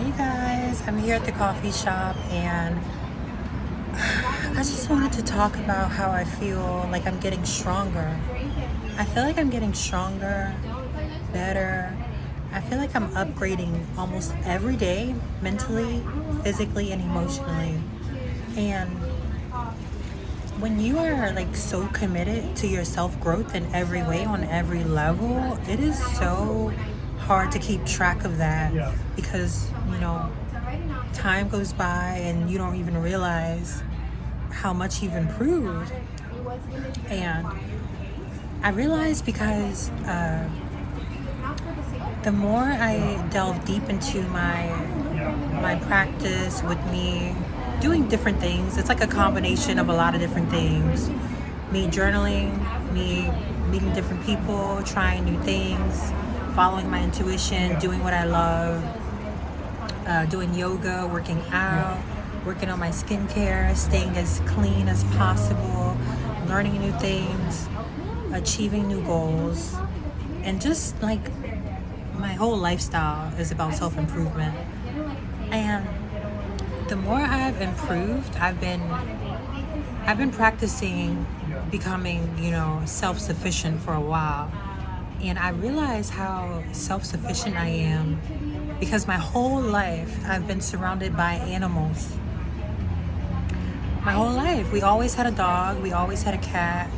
you guys. I'm here at the coffee shop and I just wanted to talk about how I feel like I'm getting stronger. I feel like I'm getting stronger, better. I feel like I'm upgrading almost every day, mentally, physically, and emotionally. And when you are like so committed to your self growth in every way, on every level, it is so hard to keep track of that because, time goes by and you don't even realize how much you've improved. And I realized because the more I delve deep into my practice with me doing different things, it's like a combination of a lot of different things. Me journaling, me meeting different people, trying new things, following my intuition, doing what I love, doing yoga, working out, working on my skincare, staying as clean as possible, learning new things, achieving new goals, and just like my whole lifestyle is about self-improvement. And the more I've improved, I've been practicing becoming, self-sufficient for a while. And I realize how self-sufficient I am because my whole life I've been surrounded by animals. My whole life. We always had a dog, we always had a cat,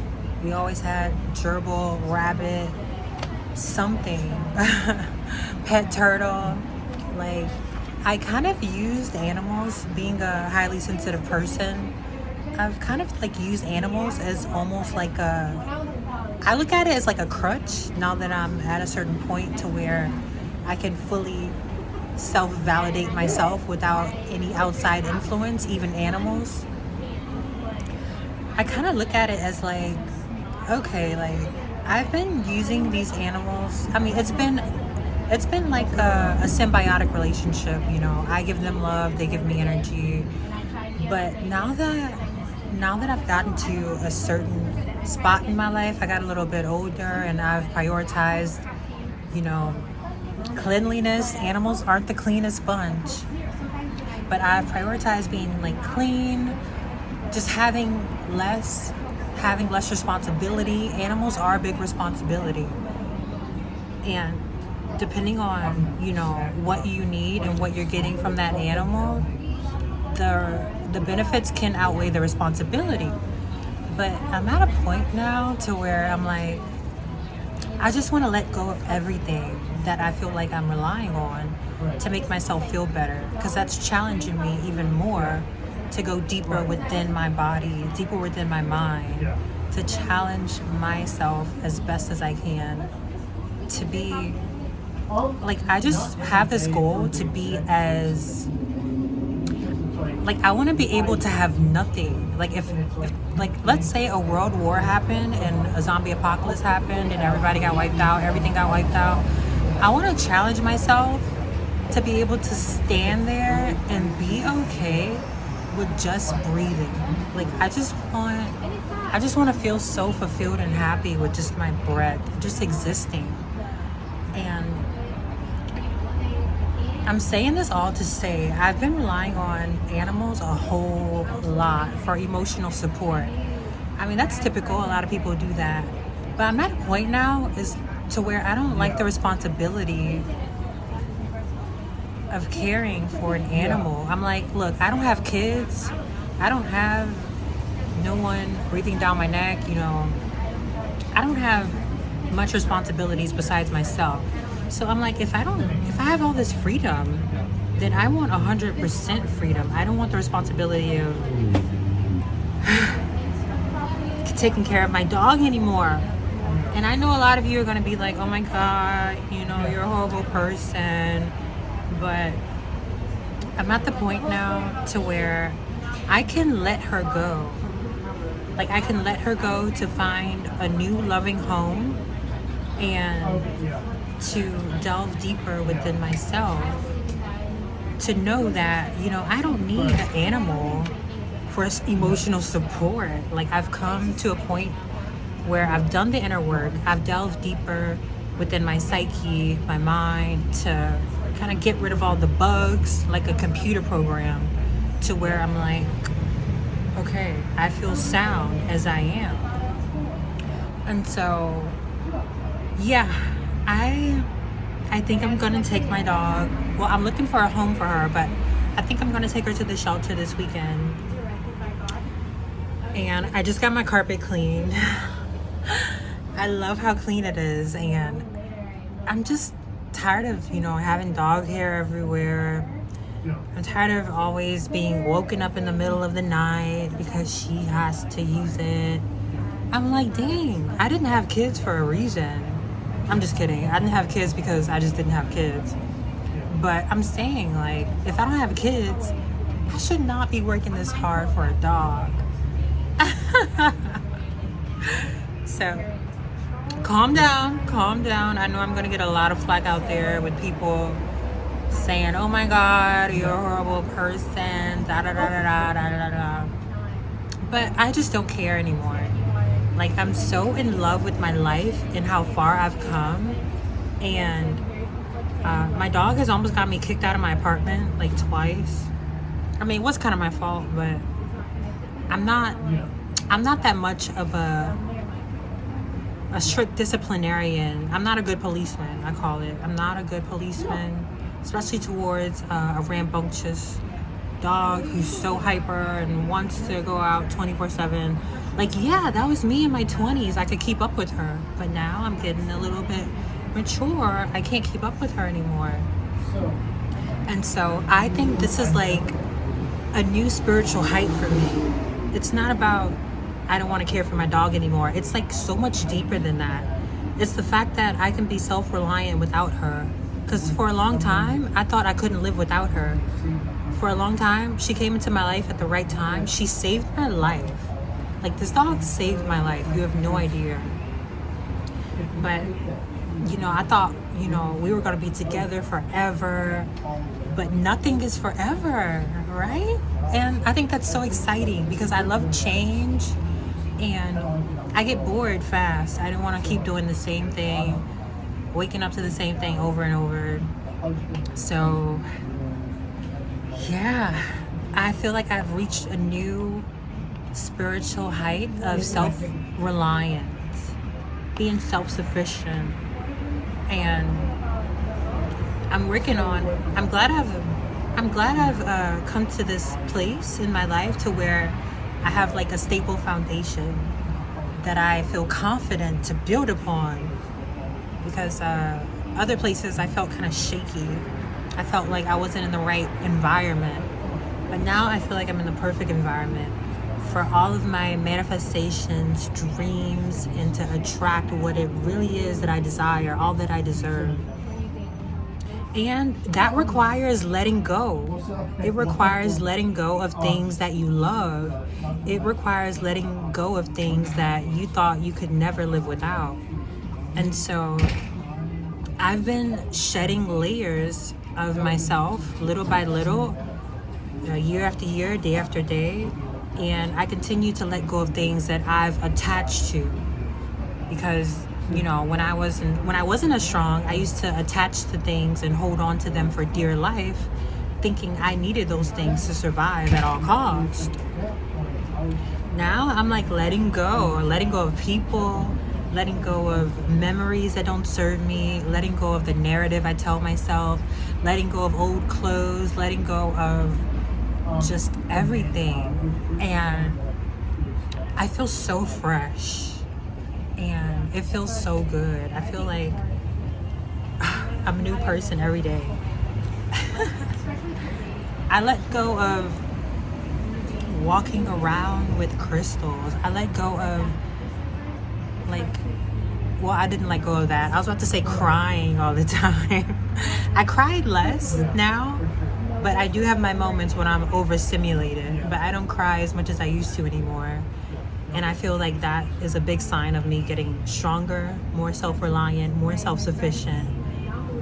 we always had gerbil, rabbit, something, pet turtle. Like, I kind of used animals, being a highly sensitive person. I've kind of like used animals as almost like I look at it as like a crutch now that I'm at a certain point to where I can fully self-validate myself without any outside influence, even animals. I kind of look at it as like, okay, like I've been using these animals. I mean, it's been like a symbiotic relationship. I give them love, they give me energy. But now that I've gotten to a certain spot in my life, I got a little bit older and I've prioritized, cleanliness. Animals aren't the cleanest bunch, but I've prioritized being like clean, just having less responsibility. Animals are a big responsibility. And depending on, what you need and what you're getting from that animal, the benefits can outweigh the responsibility. But I'm at a point now to where I'm like, I just want to let go of everything that I feel like I'm relying on to make myself feel better, because that's challenging me even more to go deeper within my body, deeper within my mind, to challenge myself as best as I can to be like, I just have this goal to be as like, I want to be able to have nothing. Like if like, let's say a world war happened and a zombie apocalypse happened and everybody got wiped out, everything got wiped out. I want to challenge myself to be able to stand there and be okay with just breathing. Like, I just want to feel so fulfilled and happy with just my breath, just existing. And I'm saying this all to say I've been relying on animals a whole lot for emotional support. I mean, that's typical. A lot of people do that. But I'm at a point now is to where I don't like the responsibility of caring for an animal. I'm like, look, I don't have kids. I don't have no one breathing down my neck. I don't have much responsibilities besides myself. So I'm like, if I have all this freedom, then I want 100% freedom. I don't want the responsibility of taking care of my dog anymore. And I know a lot of you are going to be like, oh my God, you're a horrible person. But I'm at the point now to where I can let her go. Like, I can let her go to find a new loving home and to delve deeper within myself, to know that, I don't need an animal for emotional support. Like, I've come to a point where I've done the inner work. I've delved deeper within my psyche, my mind, to kind of get rid of all the bugs like a computer program, to where I'm like, okay, I feel sound as I am. And so, yeah, I think I'm gonna take my dog. Well, I'm looking for a home for her, but I think I'm gonna take her to the shelter this weekend. And I just got my carpet cleaned. I love how clean it is, and I'm just tired of, having dog hair everywhere. I'm tired of always being woken up in the middle of the night because she has to use it. I'm like, dang, I didn't have kids for a reason. I'm just kidding. I didn't have kids because I just didn't have kids. But I'm saying, like, if I don't have kids, I should not be working this hard for a dog. So, calm down. I know I'm going to get a lot of flack out there with people saying, oh my God, you're a horrible person, da da da da da da da da. But I just don't care anymore. Like, I'm so in love with my life and how far I've come. And my dog has almost got me kicked out of my apartment like twice. I mean, it was kind of my fault, but I'm not that much of a strict disciplinarian. I'm not a good policeman, I call it. I'm not a good policeman, especially towards a rambunctious dog who's so hyper and wants to go out 24/7. Like, yeah, that was me in my 20s. I could keep up with her. But now I'm getting a little bit mature. I can't keep up with her anymore. And so I think this is like a new spiritual height for me. It's not about I don't want to care for my dog anymore. It's like so much deeper than that. It's the fact that I can be self-reliant without her. Because for a long time, I thought I couldn't live without her. For a long time, she came into my life at the right time. She saved my life. Like, this dog saved my life. You have no idea. But, I thought, we were going to be together forever. But nothing is forever, right? And I think that's so exciting because I love change. And I get bored fast. I don't want to keep doing the same thing, waking up to the same thing over and over. So, yeah, I feel like I've reached a new spiritual height of self-reliance, being self-sufficient. And I'm glad I've come to this place in my life to where I have like a stable foundation that I feel confident to build upon. Because other places I felt kind of shaky. I felt like I wasn't in the right environment. But now I feel like I'm in the perfect environment for all of my manifestations, dreams, and to attract what it really is that I desire, all that I deserve. And that requires letting go. It requires letting go of things that you love. It requires letting go of things that you thought you could never live without. And so I've been shedding layers of myself little by little, year after year, day after day. And I continue to let go of things that I've attached to. Because, when I wasn't as strong, I used to attach to things and hold on to them for dear life, thinking I needed those things to survive at all costs. Now I'm like letting go of people, letting go of memories that don't serve me, letting go of the narrative I tell myself, letting go of old clothes, letting go of just everything. And I feel so fresh and it feels so good. I feel like I'm a new person every day. I let go of walking around with crystals. I let go of I didn't let go of that. I was about to say crying all the time. I cried less now, but I do have my moments when I'm overstimulated, but I don't cry as much as I used to anymore. And I feel like that is a big sign of me getting stronger, more self-reliant, more self-sufficient.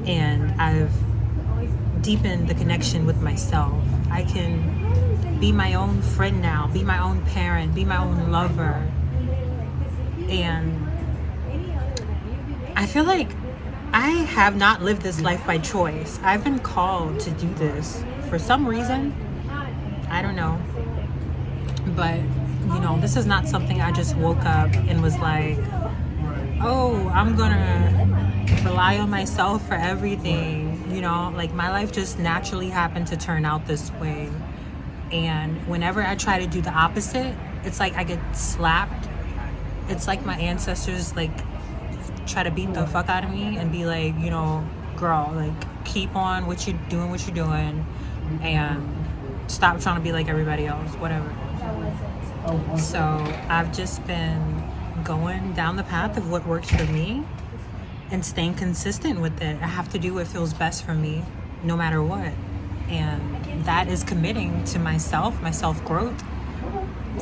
And I've deepened the connection with myself. I can be my own friend now, be my own parent, be my own lover. And I feel like I I have not lived this life by choice. I've been called to do this for some reason. I don't know. But, this is not something I just woke up and was like, oh, I'm gonna rely on myself for everything. Like my life just naturally happened to turn out this way. And whenever I try to do the opposite, it's like I get slapped. It's like my ancestors like try to beat the fuck out of me and be like, girl, like keep on what you're doing and stop trying to be like everybody else, whatever. So I've just been going down the path of what works for me and staying consistent with it. I have to do what feels best for me no matter what. And that is committing to myself, my self-growth,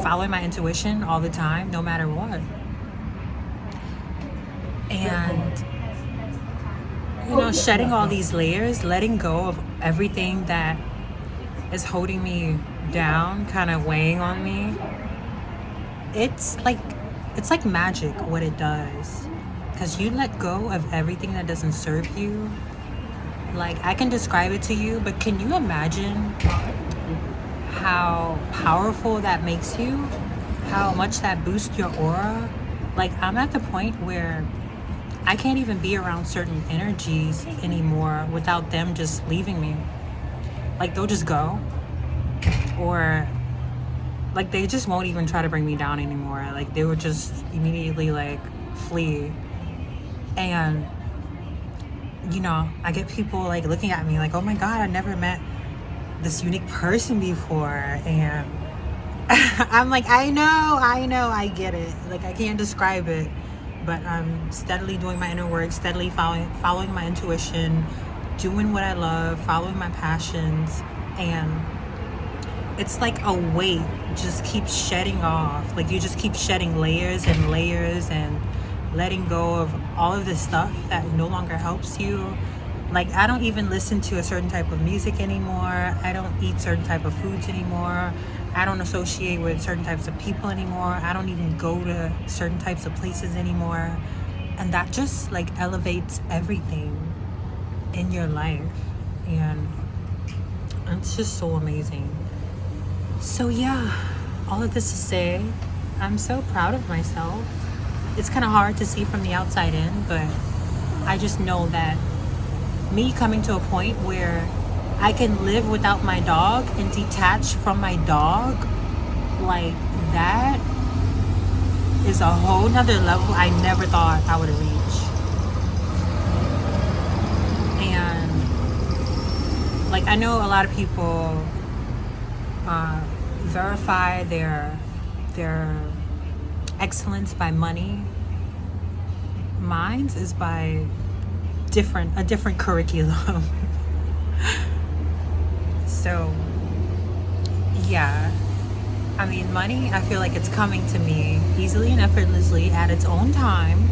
following my intuition all the time, no matter what. And, shedding all these layers, letting go of everything that is holding me down, kind of weighing on me. It's like magic what it does. Because you let go of everything that doesn't serve you. Like, I can describe it to you, but can you imagine how powerful that makes you? How much that boosts your aura? Like, I'm at the point where I can't even be around certain energies anymore without them just leaving me. Like, they'll just go. Or, like, they just won't even try to bring me down anymore. Like, they would just immediately, like, flee. And, I get people, like, looking at me like, oh my God, I never met this unique person before. And I'm like, I know, I get it. Like, I can't describe it. But I'm steadily doing my inner work, steadily following my intuition, doing what I love, following my passions. And it's like a weight just keeps shedding off. Like, you just keep shedding layers and layers and letting go of all of this stuff that no longer helps you. Like, I don't even listen to a certain type of music anymore. I don't eat certain type of foods anymore. I don't associate with certain types of people anymore. I don't even go to certain types of places anymore. And that just like elevates everything in your life. And it's just so amazing. So yeah, all of this to say, I'm so proud of myself. It's kind of hard to see from the outside in, but I just know that me coming to a point where I can live without my dog and detach from my dog, like that is a whole nother level I never thought I would reach. And like, I know a lot of people verify their excellence by money. Mine's is by a different curriculum. So yeah, I mean, money, I feel like it's coming to me easily and effortlessly at its own time,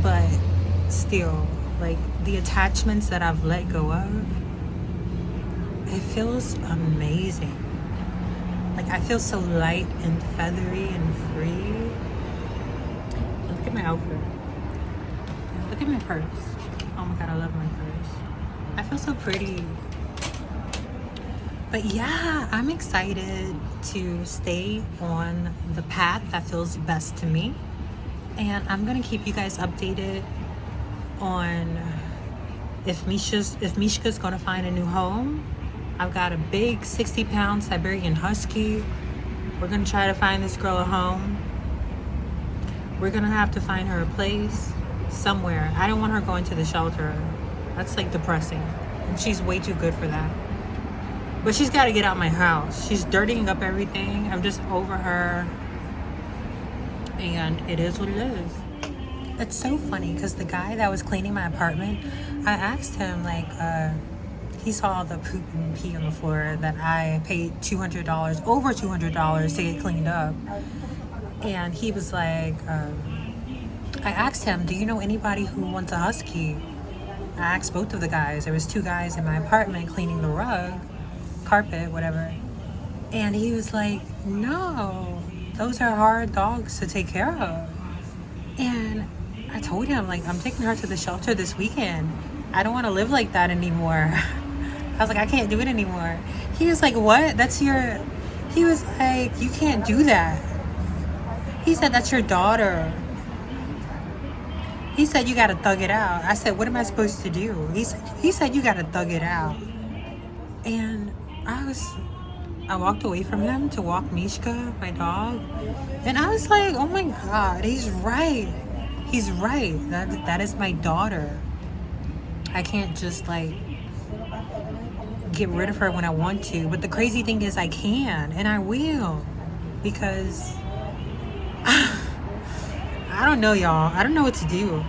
but still, like, the attachments that I've let go of, it feels amazing. Like, I feel so light and feathery and free. And look at my outfit. Look at my purse. Oh my God, I love my purse. I feel so pretty. But yeah, I'm excited to stay on the path that feels best to me. And I'm going to keep you guys updated on if Mishka's going to find a new home. I've got a big 60-pound Siberian Husky. We're going to try to find this girl a home. We're going to have to find her a place somewhere. I don't want her going to the shelter. That's like depressing. And she's way too good for that. But she's got to get out of my house. She's dirtying up everything. I'm just over her. And it is what it is. It's so funny because the guy that was cleaning my apartment, I asked him, like, he saw the poop and pee on the floor that I paid $200, over $200 to get cleaned up. And he was like, I asked him, do you know anybody who wants a husky? I asked both of the guys. There was two guys in my apartment cleaning the rug, carpet, whatever. And he was like, no, those are hard dogs to take care of. And I told him, like, I'm taking her to the shelter this weekend. I don't want to live like that anymore. I was like, I can't do it anymore. He was like, what? He was like, you can't do that. He said, that's your daughter. He said, you got to thug it out. I said, what am I supposed to do? He said, you got to thug it out. And I walked away from him to walk Mishka, my dog. And I was like, oh my God, he's right. He's right. That is my daughter. I can't just like get rid of her when I want to. But the crazy thing is I can, and I will. Because I don't know, y'all. I don't know what to do.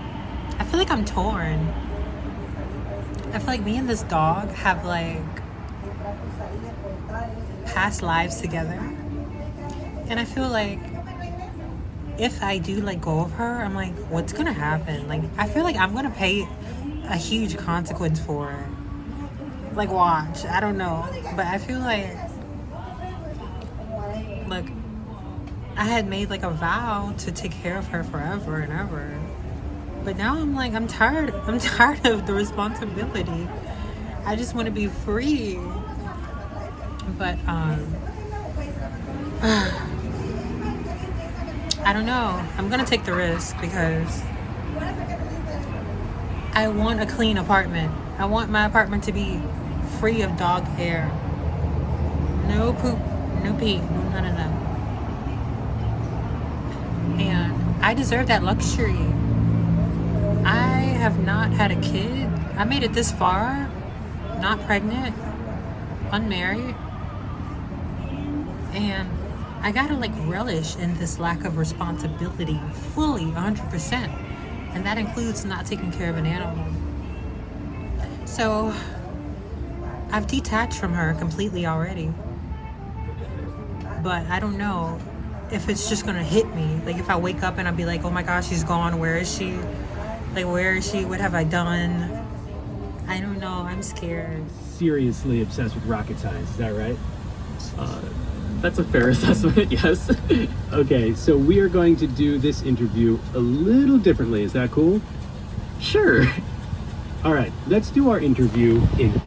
I feel like I'm torn. I feel like me and this dog have like past lives together. And I feel like if I do let go of her, I'm like, what's gonna happen? Like, I feel like I'm gonna pay a huge consequence for it. Like, watch. I don't know. But I feel like I had made like a vow to take care of her forever and ever. But now I'm like, I'm tired of the responsibility. I just want to be free. But I don't know. I'm gonna take the risk because I want a clean apartment. I want my apartment to be free of dog hair. No poop, no pee, no none of that. And I deserve that luxury. I have not had a kid. I made it this far, not pregnant, unmarried. And I gotta like relish in this lack of responsibility fully, 100%. And that includes not taking care of an animal. So I've detached from her completely already. But I don't know if it's just gonna hit me. Like if I wake up and I'll be like, oh my gosh, she's gone. Where is she? Like, where is she? What have I done? I don't know. I'm scared. Seriously obsessed with rocket science. Is that right? That's a fair assessment, yes. Okay, so we are going to do this interview a little differently. Is that cool? Sure. All right, let's do our interview in